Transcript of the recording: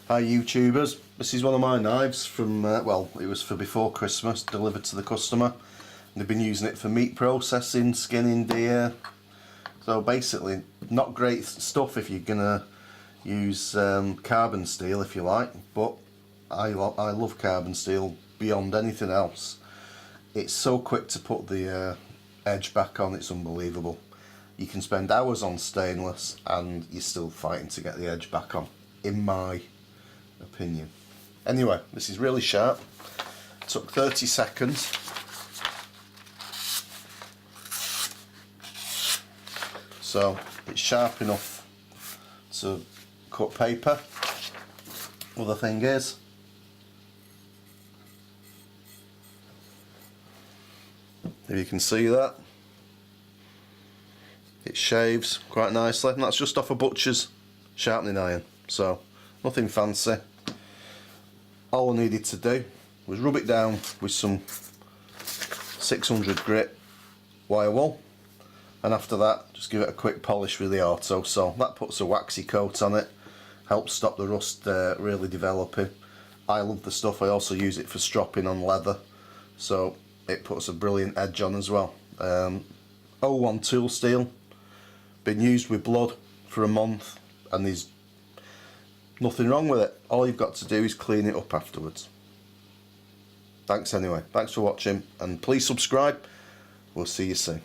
Hi YouTubers, this is one of my knives from, well, it was for before Christmas, delivered to the customer. They've been using it for meat processing, skinning deer. So basically, not great stuff if you're going to use carbon steel if you like, but I love carbon steel beyond anything else. It's so quick to put the edge back on, it's unbelievable. You can spend hours on stainless and you're still fighting to get the edge back on, in my opinion. Anyway, this is really sharp. Took 30 seconds. So it's sharp enough to cut paper. Other thing is, if you can see that, it shaves quite nicely, and that's just off a butcher's sharpening iron, so nothing fancy. All I needed to do was rub it down with some 600 grit wire wool, and after that just give it a quick polish with the auto. So that puts a waxy coat on it, helps stop the rust really developing. I love the stuff. I also use it for stropping on leather, so it puts a brilliant edge on as well. 01 tool steel, been used with blood for a month, and there's nothing wrong with it. All you've got to do is clean it up afterwards. Thanks anyway, thanks for watching, and please subscribe. We'll see you soon.